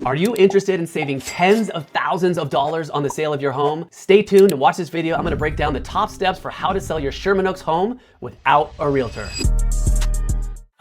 Are you interested in saving tens of thousands of dollars on the sale of your home? Stay tuned and watch this video. I'm gonna break down the top steps for how to sell your Sherman Oaks home without a realtor.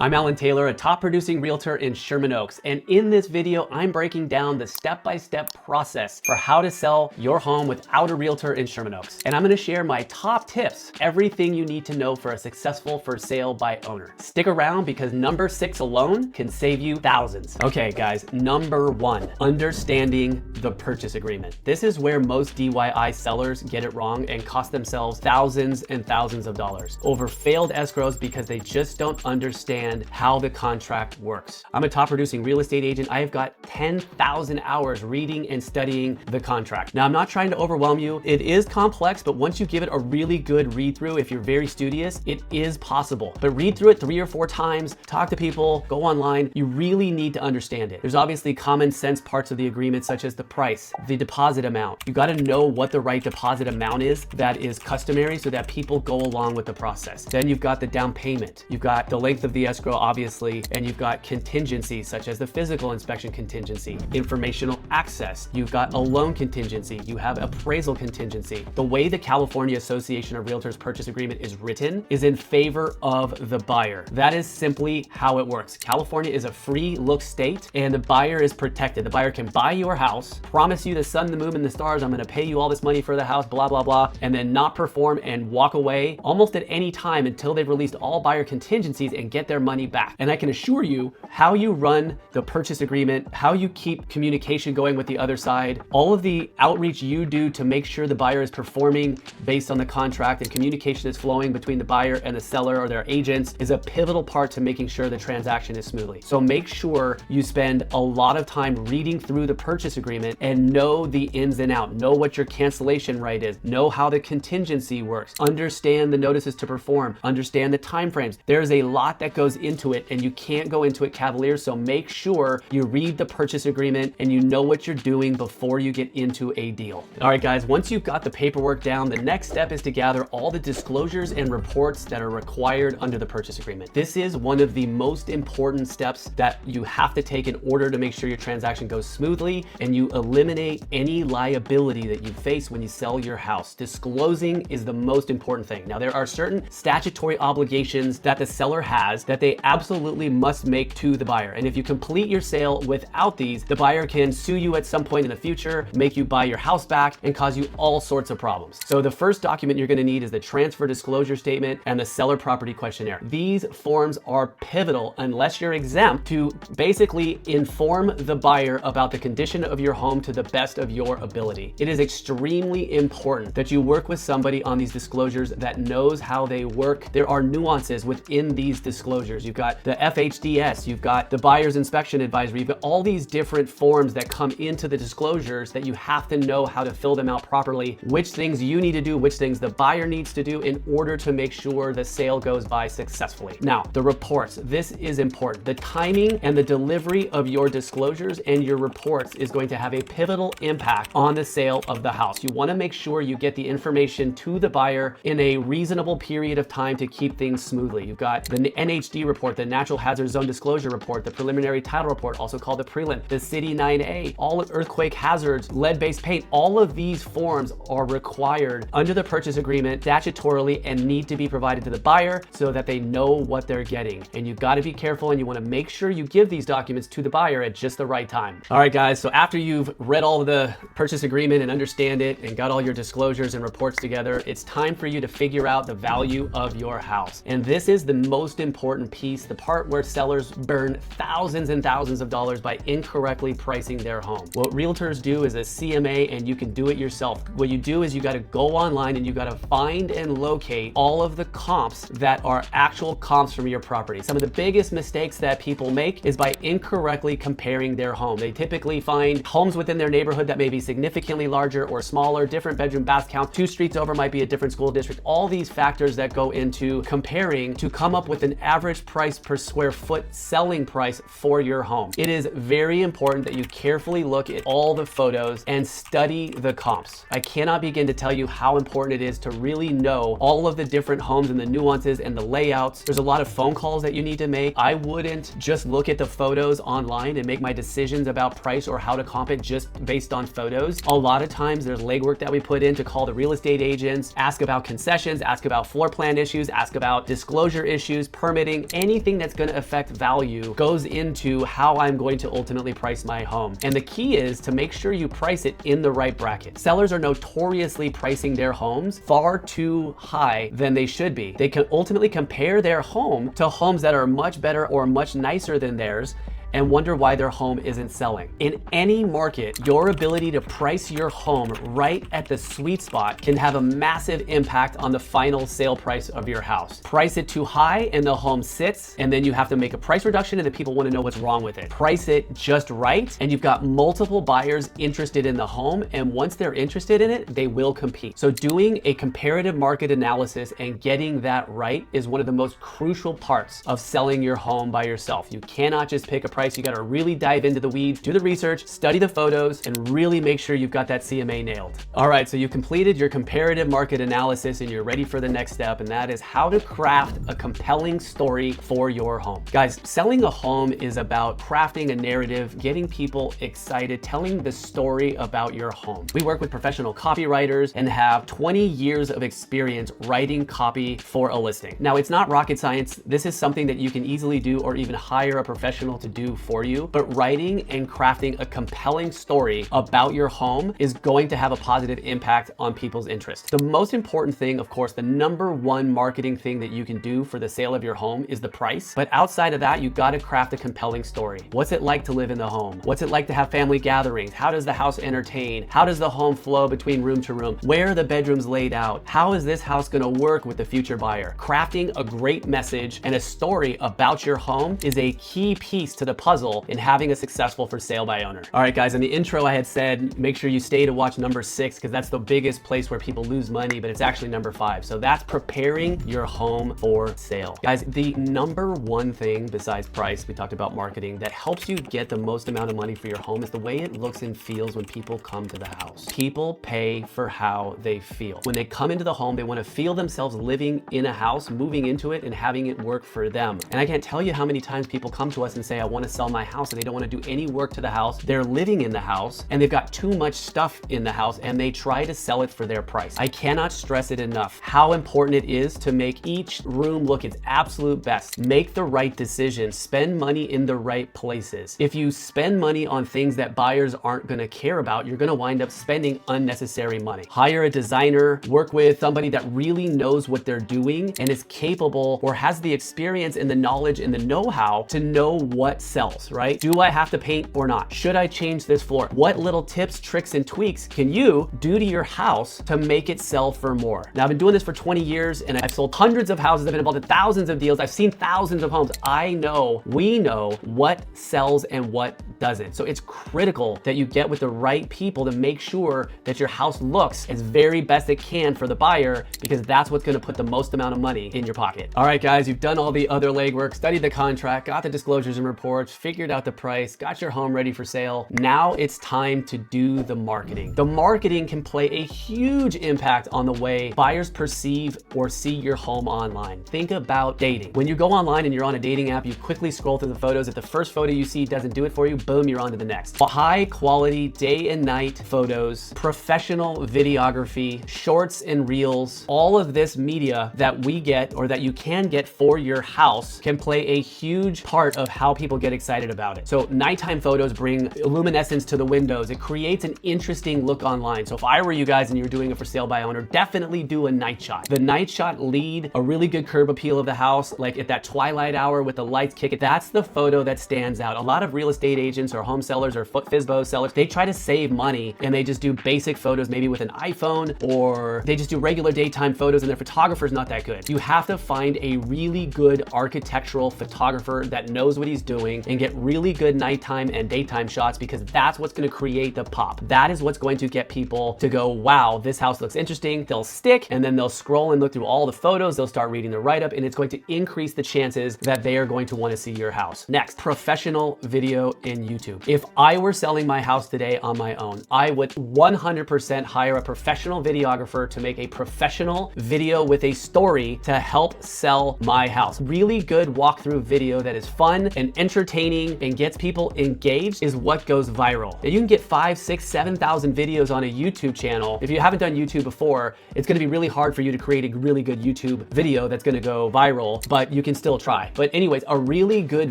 I'm Alan Taylor, a top producing realtor in Sherman Oaks. And in this video, I'm breaking down the step-by-step process for how to sell your home without a realtor in Sherman Oaks. And I'm gonna share my top tips, everything you need to know for a successful for sale by owner. Stick around because number 6 alone can save you thousands. Okay guys, number 1, understanding the purchase agreement. This is where most DIY sellers get it wrong and cost themselves thousands and thousands of dollars over failed escrows because they just don't understand how the contract works. I'm a top producing real estate agent. I have got 10,000 hours reading and studying the contract. Now, I'm not trying to overwhelm you. It is complex, but once you give it a really good read through, if you're very studious, it is possible. But read through it 3 or 4 times, talk to people, go online. You really need to understand it. There's obviously common sense parts of the agreement, such as the price, the deposit amount. You got to know what the right deposit amount is that is customary so that people go along with the process. Then you've got the down payment. You've got the length of the escrow, obviously, and you've got contingencies such as the physical inspection contingency, informational access. You've got a loan contingency. You have appraisal contingency. The way the California Association of Realtors purchase agreement is written is in favor of the buyer. That is simply how it works. California is a free look state and the buyer is protected. The buyer can buy your house, promise you the sun, the moon, and the stars, I'm gonna pay you all this money for the house, blah, blah, blah, and then not perform and walk away almost at any time until they've released all buyer contingencies and get their money back. And I can assure you, how you run the purchase agreement, how you keep communication going with the other side, all of the outreach you do to make sure the buyer is performing based on the contract and communication is flowing between the buyer and the seller or their agents is a pivotal part to making sure the transaction is smoothly. So make sure you spend a lot of time reading through the purchase agreement and know the ins and outs, know what your cancellation right is, know how the contingency works, understand the notices to perform, understand the timeframes. There's a lot that goes into it and you can't go into it cavalier, so make sure you read the purchase agreement and you know what you're doing before you get into a deal. All right guys, once you've got the paperwork down, the next step is to gather all the disclosures and reports that are required under the purchase agreement. This is one of the most important steps that you have to take in order to make sure your transaction goes smoothly and you eliminate any liability that you face when you sell your house. Disclosing is the most important thing. Now, there are certain statutory obligations that the seller has that they absolutely must make to the buyer. And if you complete your sale without these, the buyer can sue you at some point in the future, make you buy your house back, and cause you all sorts of problems. So the first document you're gonna need is the transfer disclosure statement and the seller property questionnaire. These forms are pivotal unless you're exempt to basically inform the buyer about the condition of your home to the best of your ability. It is extremely important that you work with somebody on these disclosures that knows how they work. There are nuances within these disclosures. You've got the FHDS, you've got the buyer's inspection advisory, you've got all these different forms that come into the disclosures that you have to know how to fill them out properly, which things you need to do, which things the buyer needs to do in order to make sure the sale goes by successfully. Now, the reports, this is important. The timing and the delivery of your disclosures and your reports is going to have a pivotal impact on the sale of the house. You want to make sure you get the information to the buyer in a reasonable period of time to keep things smoothly. You've got the NHD report, the Natural Hazard Zone Disclosure Report, the Preliminary Title Report, also called the Prelim, the City 9A, all earthquake hazards, lead-based paint. All of these forms are required under the purchase agreement statutorily and need to be provided to the buyer so that they know what they're getting. And you've got to be careful and you want to make sure you give these documents to the buyer at just the right time. All right, guys, so after you've read all of the purchase agreement and understand it and got all your disclosures and reports together, it's time for you to figure out the value of your house. And this is the most important piece, the part where sellers burn thousands and thousands of dollars by incorrectly pricing their home. What realtors do is a CMA and you can do it yourself. What you do is you got to go online and you got to find and locate all of the comps that are actual comps from your property. Some of the biggest mistakes that people make is by incorrectly comparing their home. They typically find home homes within their neighborhood that may be significantly larger or smaller, different bedroom bath count, 2 streets over might be a different school district, all these factors that go into comparing to come up with an average price per square foot selling price for your home. It is very important that you carefully look at all the photos and study the comps. I cannot begin to tell you how important it is to really know all of the different homes and the nuances and the layouts. There's a lot of phone calls that you need to make. I wouldn't just look at the photos online and make my decisions about price or how to comp it just based on photos. A lot of times there's legwork that we put in to call the real estate agents, ask about concessions, ask about floor plan issues, ask about disclosure issues, permitting, anything that's going to affect value goes into how I'm going to ultimately price my home. And the key is to make sure you price it in the right bracket. Sellers are notoriously pricing their homes far too high than they should be. They can ultimately compare their home to homes that are much better or much nicer than theirs and wonder why their home isn't selling. In any market, your ability to price your home right at the sweet spot can have a massive impact on the final sale price of your house. Price it too high and the home sits, and then you have to make a price reduction and the people want to know what's wrong with it. Price it just right, and you've got multiple buyers interested in the home, and once they're interested in it, they will compete. So doing a comparative market analysis and getting that right is one of the most crucial parts of selling your home by yourself. You cannot just pick a price. You got to really dive into the weeds, do the research, study the photos, and really make sure you've got that CMA nailed. All right, so you completed your comparative market analysis and you're ready for the next step, and that is how to craft a compelling story for your home. Guys, selling a home is about crafting a narrative, getting people excited, telling the story about your home. We work with professional copywriters and have 20 years of experience writing copy for a listing. Now, it's not rocket science. This is something that you can easily do or even hire a professional to do for you, but writing and crafting a compelling story about your home is going to have a positive impact on people's interest. The most important thing, of course, the number one marketing thing that you can do for the sale of your home is the price. But outside of that, you got to craft a compelling story. What's it like to live in the home? What's it like to have family gatherings? How does the house entertain? How does the home flow between room to room? Where are the bedrooms laid out? How is this house going to work with the future buyer? Crafting a great message and a story about your home is a key piece to the puzzle in having a successful for sale by owner. All right, guys, in the intro, I had said, make sure you stay to watch number 6 because that's the biggest place where people lose money, but it's actually number 5. So that's preparing your home for sale. Guys, the number one thing besides price, we talked about marketing, that helps you get the most amount of money for your home is the way it looks and feels when people come to the house. People pay for how they feel. When they come into the home, they want to feel themselves living in a house, moving into it, and having it work for them. And I can't tell you how many times people come to us and say, I want to sell my house, and they don't want to do any work to the house. They're living in the house and they've got too much stuff in the house and they try to sell it for their price. I cannot stress it enough how important it is to make each room look its absolute best. Make the right decisions. Spend money in the right places. If you spend money on things that buyers aren't going to care about, you're going to wind up spending unnecessary money. Hire a designer, work with somebody that really knows what they're doing and is capable or has the experience and the knowledge and the know-how to know what sells, right? Do I have to paint or not? Should I change this floor? What little tips, tricks, and tweaks can you do to your house to make it sell for more? Now, I've been doing this for 20 years and I've sold hundreds of houses. I've been involved in thousands of deals. I've seen thousands of homes. I know, we know what sells and what doesn't. So it's critical that you get with the right people to make sure that your house looks as very best it can for the buyer, because that's what's going to put the most amount of money in your pocket. All right, guys, you've done all the other legwork, studied the contract, got the disclosures and reports, figured out the price, got your home ready for sale. Now it's time to do the marketing. The marketing can play a huge impact on the way buyers perceive or see your home online. Think about dating. When you go online and you're on a dating app, you quickly scroll through the photos. If the first photo you see doesn't do it for you, boom, you're on to the next. High quality day and night photos, professional videography, shorts and reels, all of this media that we get or that you can get for your house can play a huge part of how people get excited about it. So nighttime photos bring luminescence to the windows. It creates an interesting look online. So if I were you guys and you're doing it for sale by owner, definitely do a night shot. The night shot lead a really good curb appeal of the house, like at that twilight hour with the lights kicking. That's the photo that stands out. A lot of real estate agents or home sellers or FSBO sellers, they try to save money and they just do basic photos, maybe with an iPhone, or they just do regular daytime photos and their photographer's not that good. You have to find a really good architectural photographer that knows what he's doing, lighting and get really good nighttime and daytime shots, because that's what's going to create the pop. That is what's going to get people to go, wow, this house looks interesting. They'll stick, and then they'll scroll and look through all the photos. They'll start reading the write-up, and it's going to increase the chances that they are going to want to see your house. Next, professional video in YouTube. If I were selling my house today on my own, I would 100% hire a professional videographer to make a professional video with a story to help sell my house. Really good walkthrough video that is fun and entertaining and gets people engaged is what goes viral. Now, you can get 5, 6, 7,000 videos on a YouTube channel. If you haven't done YouTube before, it's going to be really hard for you to create a really good YouTube video that's going to go viral, but you can still try. But anyways, a really good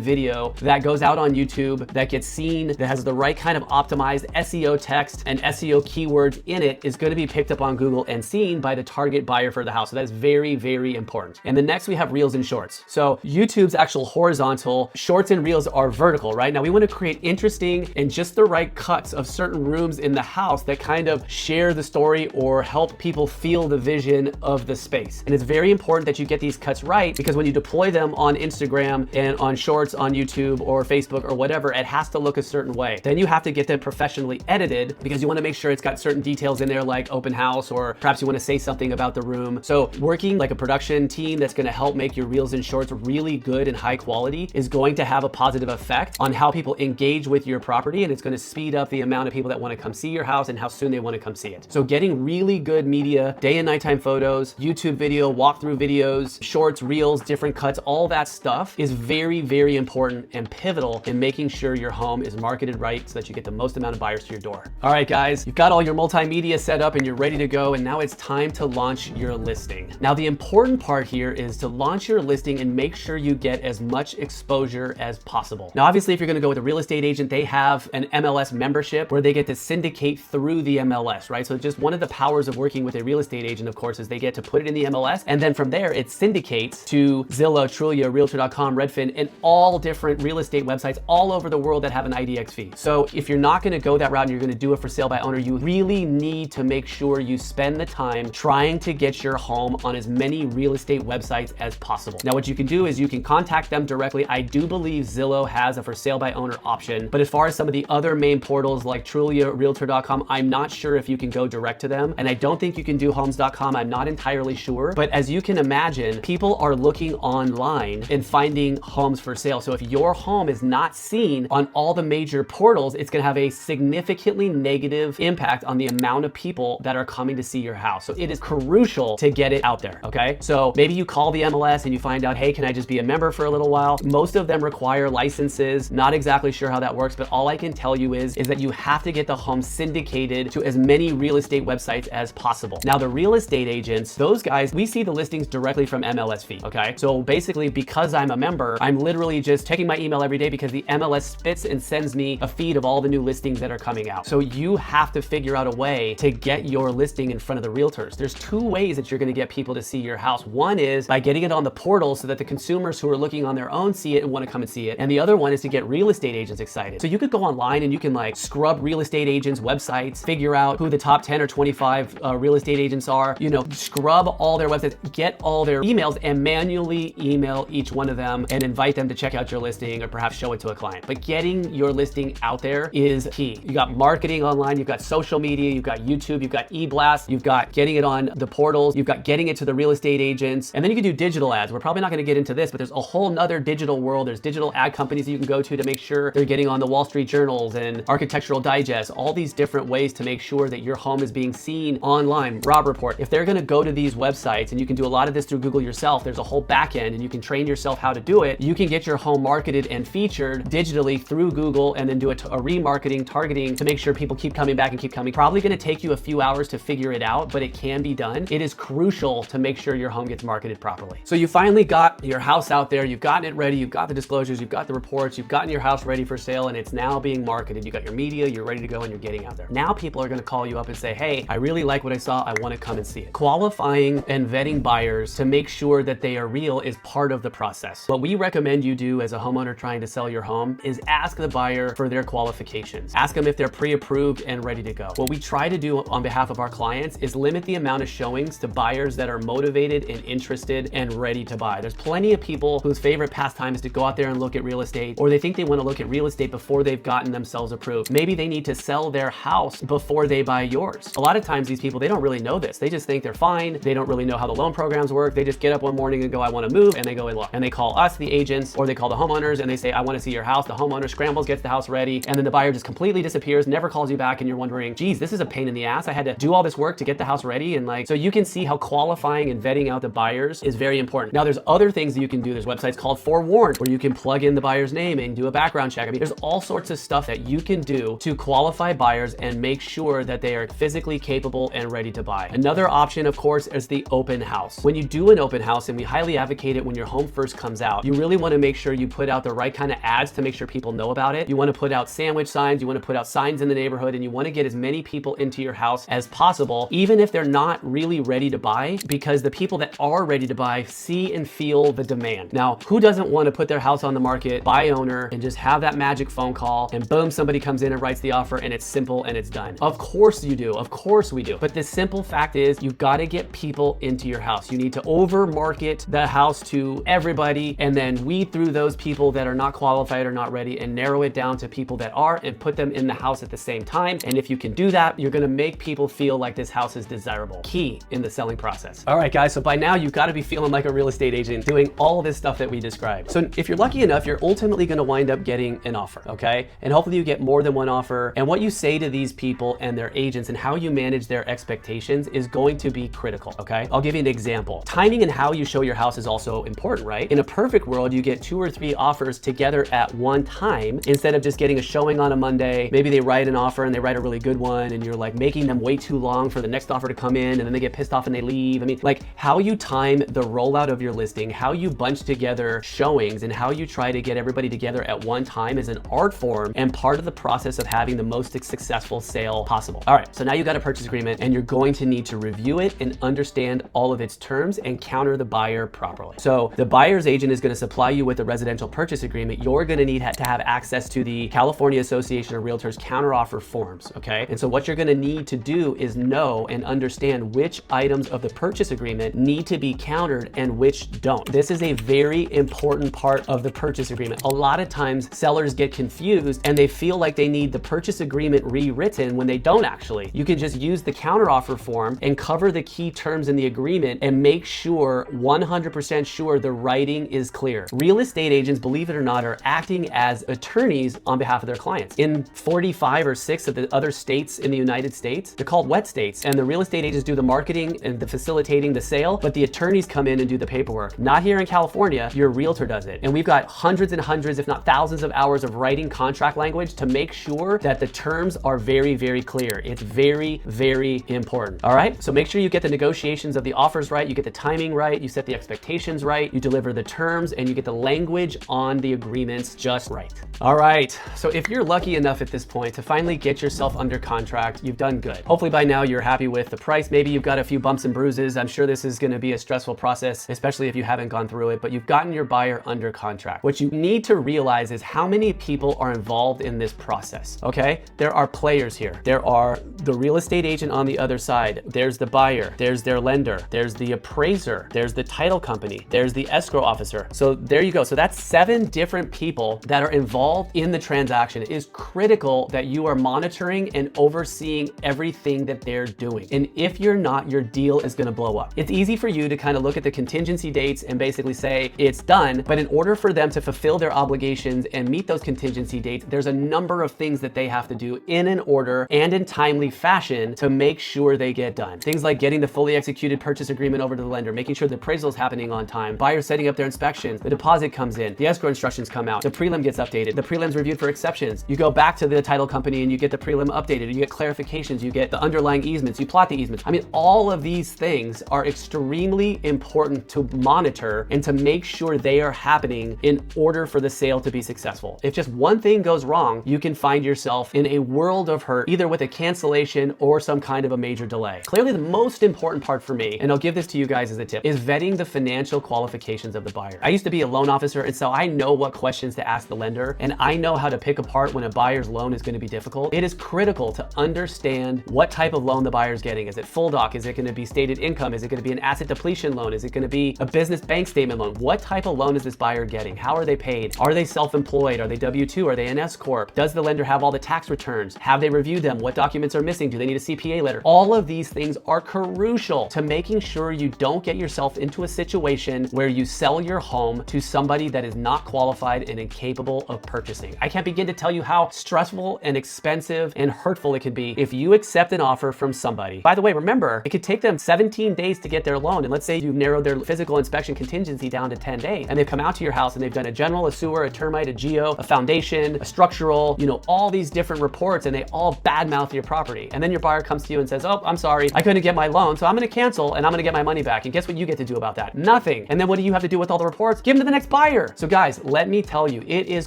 video that goes out on YouTube, that gets seen, that has the right kind of optimized SEO text and SEO keywords in it, is going to be picked up on Google and seen by the target buyer for the house. So that is very, very important. And then next we have Reels and Shorts. So YouTube's actual horizontal, Shorts and Reels are vertical, right? Now we want to create interesting and just the right cuts of certain rooms in the house that kind of share the story or help people feel the vision of the space. And it's very important that you get these cuts right, because when you deploy them on Instagram and on Shorts on YouTube or Facebook or whatever, it has to look a certain way. Then you have to get them professionally edited, because you want to make sure it's got certain details in there like open house, or perhaps you want to say something about the room. So working like a production team that's going to help make your Reels and Shorts really good and high quality is going to have a positive effect on how people engage with your property, and it's going to speed up the amount of people that want to come see your house and how soon they want to come see it. So getting really good media, day and nighttime photos, YouTube video, walkthrough videos, Shorts, Reels, different cuts, all that stuff is very, very important and pivotal in making sure your home is marketed right so that you get the most amount of buyers to your door. All right, guys, you've got all your multimedia set up and you're ready to go, and now it's time to launch your listing. Now, the important part here is to launch your listing and make sure you get as much exposure as possible. Now, obviously, if you're gonna go with a real estate agent, they have an MLS membership where they get to syndicate through the MLS, right? So just one of the powers of working with a real estate agent, of course, is they get to put it in the MLS, and then from there, it syndicates to Zillow, Trulia, Realtor.com, Redfin, and all different real estate websites all over the world that have an IDX fee. So if you're not gonna go that route and you're gonna do it for sale by owner, you really need to make sure you spend the time trying to get your home on as many real estate websites as possible. Now, what you can do is you can contact them directly. I do believe Zillow has a for sale by owner option, but as far as some of the other main portals like Trulia, Realtor.com, I'm not sure if you can go direct to them. And I don't think you can do homes.com. I'm not entirely sure, but as you can imagine, people are looking online and finding homes for sale. So if your home is not seen on all the major portals, it's gonna have a significantly negative impact on the amount of people that are coming to see your house. So it is crucial to get it out there, okay? So maybe you call the MLS and you find out, hey, can I just be a member for a little while? Most of them require licenses. Not exactly sure how that works, but all I can tell you is that you have to get the home syndicated to as many real estate websites as possible. Now, the real estate agents, those guys, we see the listings directly from MLS feed, okay? So basically, because I'm a member, I'm literally just checking my email every day because the MLS spits and sends me a feed of all the new listings that are coming out. So you have to figure out a way to get your listing in front of the realtors. There's two ways that you're gonna get people to see your house. One is by getting it on the portal so that the consumers who are looking on their own see it and wanna come and see it. And the other one is to get real estate agents excited. So you could go online and you can like scrub real estate agents' websites, figure out who the top 10 or 25 real estate agents are, you know, scrub all their websites, get all their emails and manually email each one of them and invite them to check out your listing or perhaps show it to a client. But getting your listing out there is key. You got marketing online, you've got social media, you've got YouTube, you've got e-blast, you've got getting it on the portals, you've got getting it to the real estate agents, and then you can do digital ads. We're probably not gonna get into this, but there's a whole nother digital world. There's digital ad companies that you can go to make sure they're getting on the Wall Street Journals and Architectural Digest, all these different ways to make sure that your home is being seen online. Rob Report. If they're gonna go to these websites, and you can do a lot of this through Google yourself, there's a whole back end and you can train yourself how to do it. You can get your home marketed and featured digitally through Google and then do a remarketing, targeting to make sure people keep coming back and keep coming. Probably gonna take you a few hours to figure it out, but it can be done. It is crucial to make sure your home gets marketed properly. So you finally got your house out there, you've gotten it ready, you've got the disclosures, you've got the reports, you've gotten your house ready for sale, and it's now being marketed. You got your media, you're ready to go, and you're getting out there. Now people are gonna call you up and say, hey, I really like what I saw, I wanna come and see it. Qualifying and vetting buyers to make sure that they are real is part of the process. What we recommend you do as a homeowner trying to sell your home is ask the buyer for their qualifications. Ask them if they're pre-approved and ready to go. What we try to do on behalf of our clients is limit the amount of showings to buyers that are motivated and interested and ready to buy. There's plenty of people whose favorite pastime is to go out there and look at real real estate, or they think they want to look at real estate before they've gotten themselves approved. Maybe they need to sell their house before they buy yours. A lot of times these people, they don't really know this. They just think they're fine. They don't really know how the loan programs work. They just get up one morning and go, I want to move, and they go and look. And they call us, the agents, or they call the homeowners and they say, I want to see your house. The homeowner scrambles, gets the house ready, and then the buyer just completely disappears, never calls you back, and you're wondering, geez, this is a pain in the ass. I had to do all this work to get the house ready. And like, so you can see how qualifying and vetting out the buyers is very important. Now there's other things that you can do. There's websites called Forewarned where you can plug in the buyer's name and do a background check. I mean, there's all sorts of stuff that you can do to qualify buyers and make sure that they are physically capable and ready to buy. Another option, of course, is the open house. When you do an open house, and we highly advocate it when your home first comes out, you really want to make sure you put out the right kind of ads to make sure people know about it. You want to put out sandwich signs, you want to put out signs in the neighborhood, and you want to get as many people into your house as possible, even if they're not really ready to buy, because the people that are ready to buy see and feel the demand. Now, who doesn't want to put their house on the market, buy owner, and just have that magic phone call, and boom, somebody comes in and writes the offer, and it's simple and it's done? Of course you do. Of course we do. But the simple fact is, you've got to get people into your house. You need to over market the house to everybody, and then weed through those people that are not qualified or not ready, and narrow it down to people that are, and put them in the house at the same time. And if you can do that, you're going to make people feel like this house is desirable. Key in the selling process. All right, guys. So by now you've got to be feeling like a real estate agent doing all this stuff that we described. So if you're lucky enough, you're ultimately going to wind up getting an offer. Okay. And hopefully you get more than one offer. And what you say to these people and their agents and how you manage their expectations is going to be critical. Okay. I'll give you an example. Timing and how you show your house is also important, right? In a perfect world, you get 2 or 3 offers together at one time instead of just getting a showing on a Monday. Maybe they write an offer and they write a really good one, and you're like making them wait too long for the next offer to come in, and then they get pissed off and they leave. I mean, like, how you time the rollout of your listing, how you bunch together showings, and how you try to get everybody together at one time is an art form and part of the process of having the most successful sale possible. All right, so now you've got a purchase agreement, and you're going to need to review it and understand all of its terms and counter the buyer properly. So the buyer's agent is going to supply you with a residential purchase agreement. You're going to need to have access to the California Association of Realtors counteroffer forms, okay? And so what you're going to need to do is know and understand which items of the purchase agreement need to be countered and which don't. This is a very important part of the purchase agreement. A lot of times sellers get confused and they feel like they need the purchase agreement rewritten when they don't actually. You can just use the counteroffer form and cover the key terms in the agreement and make sure 100% sure the writing is clear. Real estate agents, believe it or not, are acting as attorneys on behalf of their clients. In 45 or 6 of the other states in the United States, they're called wet states, and the real estate agents do the marketing and the facilitating the sale, but the attorneys come in and do the paperwork. Not here in California, your realtor does it. And we've got hundreds and hundreds, if not thousands of hours of writing contract language to make sure that the terms are very, very clear. It's very, very important. All right, so make sure you get the negotiations of the offers right, you get the timing right, you set the expectations right, you deliver the terms, and you get the language on the agreements just right. All right, so if you're lucky enough at this point to finally get yourself under contract, you've done good. Hopefully by now you're happy with the price. Maybe you've got a few bumps and bruises. I'm sure this is going to be a stressful process, especially if you haven't gone through it, but you've gotten your buyer under contract. What you need to realize is how many people are involved in this process, okay? There are players here. There are the real estate agent on the other side. There's the buyer. There's their lender. There's the appraiser. There's the title company. There's the escrow officer. So there you go. So that's 7 different people that are involved in the transaction. It is critical that you are monitoring and overseeing everything that they're doing. And if you're not, your deal is going to blow up. It's easy for you to kind of look at the contingency dates and basically say it's done. But in order for them to fulfill their obligations and meet those contingency dates, there's a number of things that they have to do in an order and in timely fashion to make sure they get done. Things like getting the fully executed purchase agreement over to the lender, making sure the appraisal is happening on time, buyers setting up their inspections, the deposit comes in, the escrow instructions come out, the prelim gets updated, the prelim's reviewed for exceptions. You go back to the title company and you get the prelim updated, you get clarifications, you get the underlying easements, you plot the easements. I mean, all of these things are extremely important to monitor and to make sure they are happening in order for the sale to be successful. If just one thing goes wrong, you can find yourself in a world of hurt, either with a cancellation or some kind of a major delay. Clearly, the most important part for me, and I'll give this to you guys as a tip, is vetting the financial qualifications of the buyer. I used to be a loan officer, and so I know what questions to ask the lender, and I know how to pick apart when a buyer's loan is going to be difficult. It is critical to understand what type of loan the buyer is getting. Is it full doc? Is it going to be stated income? Is it going to be an asset depletion loan? Is it going to be a business bank statement loan? What type of loan is this buyer getting? How are they paying paid? Are they self-employed? Are they W-2? Are they an S-Corp? Does the lender have all the tax returns? Have they reviewed them? What documents are missing? Do they need a CPA letter? All of these things are crucial to making sure you don't get yourself into a situation where you sell your home to somebody that is not qualified and incapable of purchasing. I can't begin to tell you how stressful and expensive and hurtful it could be if you accept an offer from somebody. By the way, remember, it could take them 17 days to get their loan. And let's say you've narrowed their physical inspection contingency down to 10 days, and they've come out to your house and they've done a general, a sewer, a termite, a geo, a foundation, a structural, all these different reports, and they all badmouth your property. And then your buyer comes to you and says, oh, I'm sorry, I couldn't get my loan, so I'm gonna cancel and I'm gonna get my money back. And guess what you get to do about that? Nothing. And then what do you have to do with all the reports? Give them to the next buyer. So guys, let me tell you, it is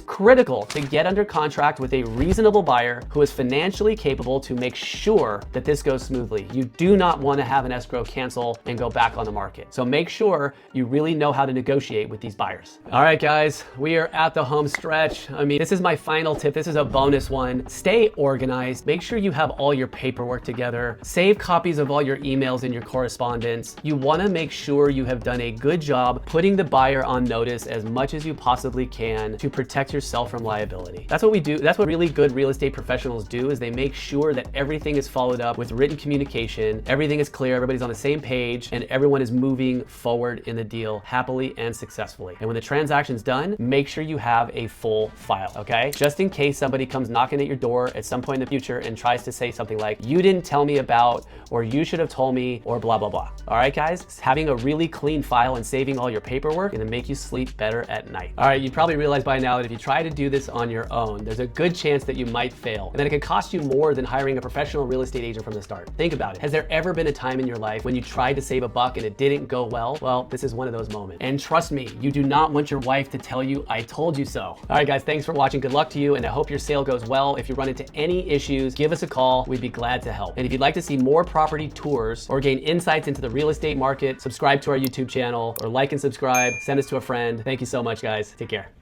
critical to get under contract with a reasonable buyer who is financially capable to make sure that this goes smoothly. You do not want to have an escrow cancel and go back on the market. So make sure you really know how to negotiate with these buyers. All right, guys, we are at the home stretch. I mean, this is my final tip. This is a bonus one. Stay organized. Make sure you have all your paperwork together. Save copies of all your emails and your correspondence. You want to make sure you have done a good job putting the buyer on notice as much as you possibly can to protect yourself from liability. That's what we do. That's what really good real estate professionals do, is they make sure that everything is followed up with written communication, everything is clear, everybody's on the same page, and everyone is moving forward in the deal happily and successfully. And when the transaction's done, make sure you have a full file, okay? Just in case somebody comes knocking at your door at some point in the future and tries to say something like, you didn't tell me about, or you should have told me, or blah, blah, blah. All right, guys? Having a really clean file and saving all your paperwork is gonna make you sleep better at night. All right, you probably realize by now that if you try to do this on your own, there's a good chance that you might fail, and that it could cost you more than hiring a professional real estate agent from the start. Think about it. Has there ever been a time in your life when you tried to save a buck and it didn't go well? Well, this is one of those moments. And trust me, you do not want your wife to tell you, I told you so. All right, guys, thanks for watching. Good luck to you, and I hope your sale goes well. If you run into any issues, give us a call. We'd be glad to help. And if you'd like to see more property tours or gain insights into the real estate market, subscribe to our YouTube channel, or like and subscribe, send us to a friend. Thank you so much, guys. Take care.